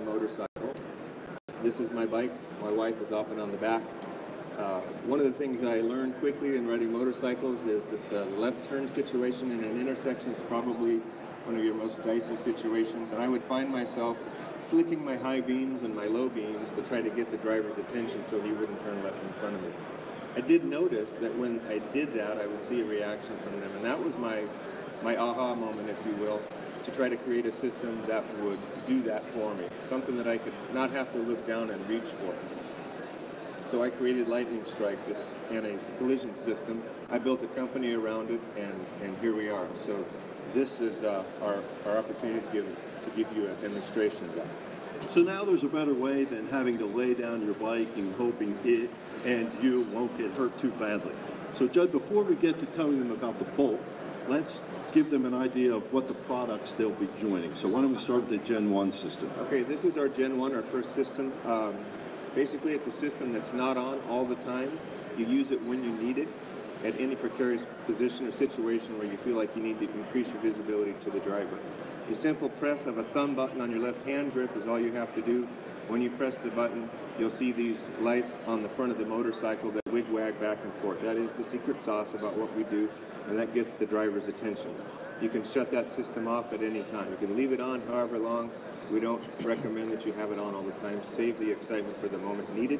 motorcycle. This is my bike. My wife is often on the back. One of the things I learned quickly in riding motorcycles is that the left turn situation in an intersection is probably one of your most dicey situations, and I would find myself flicking my high beams and my low beams to try to get the driver's attention so he wouldn't turn left in front of me. I did notice that when I did that, I would see a reaction from them, and that was my aha moment, if you will, to try to create a system that would do that for me, something that I could not have to look down and reach for. So I created Lightning Strike, this anti-collision system. I built a company around it, and here we are. So this is our opportunity to give you a demonstration of that. So now there's a better way than having to lay down your bike and hoping it and you won't get hurt too badly. So Judd, before we get to telling them about the Bolt, let's give them an idea of what the products they'll be joining. So why don't we start with the Gen 1 system? Okay, this is our Gen 1, our first system. Basically, it's a system that's not on all the time. You use it when you need it, at any precarious position or situation where you feel like you need to increase your visibility to the driver. A simple press of a thumb button on your left hand grip is all you have to do. When you press the button, you'll see these lights on the front of the motorcycle that wig-wag back and forth. That is the secret sauce about what we do, and that gets the driver's attention. You can shut that system off at any time. You can leave it on however long. We don't recommend that you have it on all the time. Save the excitement for the moment needed.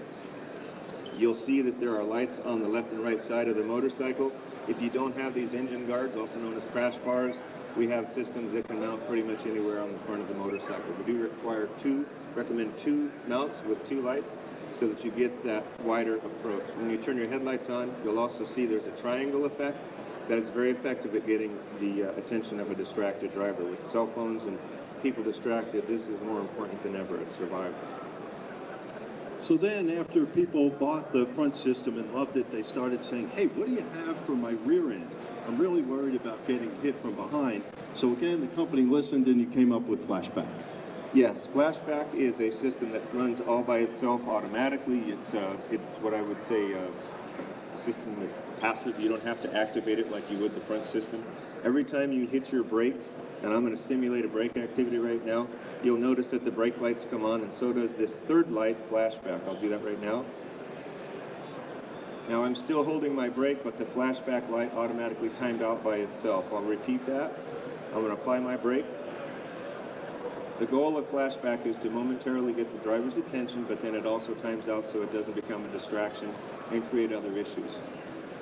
You'll see that there are lights on the left and right side of the motorcycle. If you don't have these engine guards, also known as crash bars, we have systems that can mount pretty much anywhere on the front of the motorcycle. We do recommend two mounts with two lights so that you get that wider approach. When you turn your headlights on, you'll also see there's a triangle effect that is very effective at getting the attention of a distracted driver. With cell phones and people distracted, this is more important than ever at survival. So then after people bought the front system and loved it, they started saying, hey, what do you have for my rear end? I'm really worried about getting hit from behind. So again, the company listened and you came up with Flashback. Yes, Flashback is a system that runs all by itself automatically. It's what I would say a system of passive. You don't have to activate it like you would the front system. Every time you hit your brake, and I'm going to simulate a brake activity right now, you'll notice that the brake lights come on, and so does this third light, Flashback. I'll do that right now. Now I'm still holding my brake, but the Flashback light automatically timed out by itself. I'll repeat that. I'm going to apply my brake. The goal of Flashback is to momentarily get the driver's attention, but then it also times out so it doesn't become a distraction and create other issues.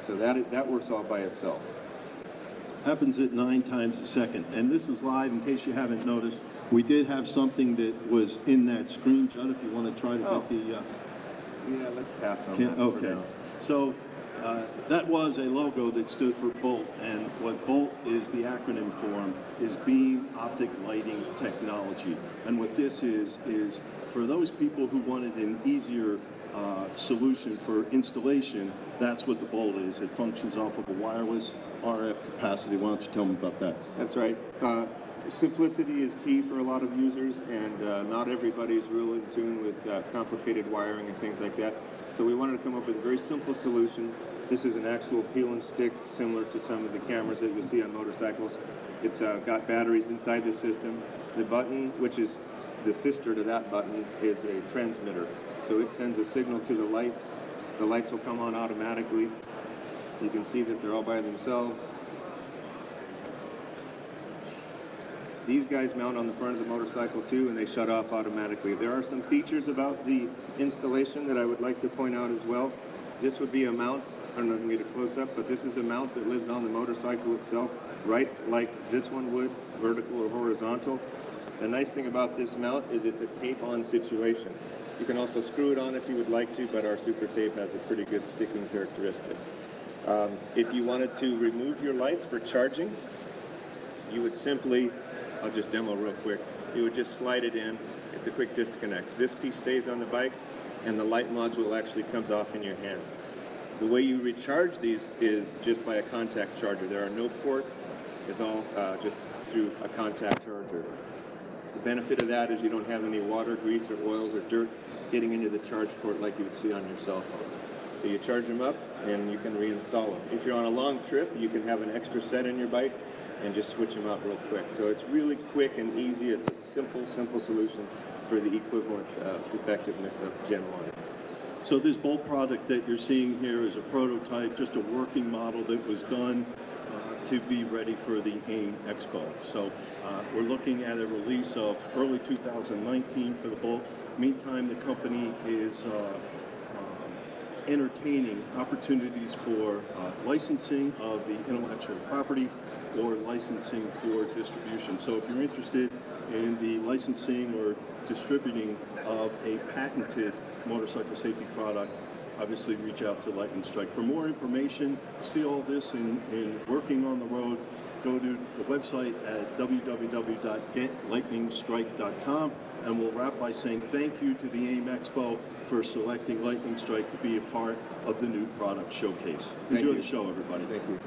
So that works all by itself. Happens at 9 times a second. And this is live, in case you haven't noticed. We did have something that was in that screen, Judd, if you want to try to get the... Yeah, let's pass on that. Okay. So that was a logo that stood for BOLT, and what BOLT is the acronym for is Beam Optic Lighting Technology. And what this is for those people who wanted an easier solution for installation, that's what the BOLT is. It functions off of a wireless RF capacity. Why don't you tell me about that? That's right. Simplicity is key for a lot of users, and not everybody's real in tune with complicated wiring and things like that. So we wanted to come up with a very simple solution. This is an actual peel and stick, similar to some of the cameras that you see on motorcycles. It's got batteries inside the system. The button, which is the sister to that button, is a transmitter. So it sends a signal to the lights. The lights will come on automatically. You can see that they're all by themselves. These guys mount on the front of the motorcycle too, and they shut off automatically. There are some features about the installation that I would like to point out as well. This would be a mount, I don't know if you can get a close-up, but this is a mount that lives on the motorcycle itself, right like this one would, vertical or horizontal. The nice thing about this mount is it's a tape-on situation. You can also screw it on if you would like to, but our super tape has a pretty good sticking characteristic. If you wanted to remove your lights for charging, you would simply, I'll just demo real quick, you would just slide it in. It's a quick disconnect. This piece stays on the bike, and the light module actually comes off in your hand. The way you recharge these is just by a contact charger. There are no ports. It's all just through a contact charger. The benefit of that is you don't have any water, grease, or oils, or dirt getting into the charge port like you would see on your cell phone. So you charge them up, and you can reinstall them. If you're on a long trip, you can have an extra set in your bike and just switch them out real quick. So it's really quick and easy. It's a simple solution for the equivalent effectiveness of Gen 1. So this Bolt product that you're seeing here is a prototype, just a working model that was done to be ready for the AIMExpo. So we're looking at a release of early 2019 for the Bolt. Meantime, the company is entertaining opportunities for licensing of the intellectual property or licensing for distribution. So if you're interested in the licensing or distributing of a patented motorcycle safety product, obviously reach out to Lightning Strike. For more information, see all this in working on the road, go to the website at www.getlightningstrike.com, and we'll wrap by saying thank you to the AIMExpo for selecting Lightning Strike to be a part of the new product showcase. Enjoy the show, everybody. Thank you.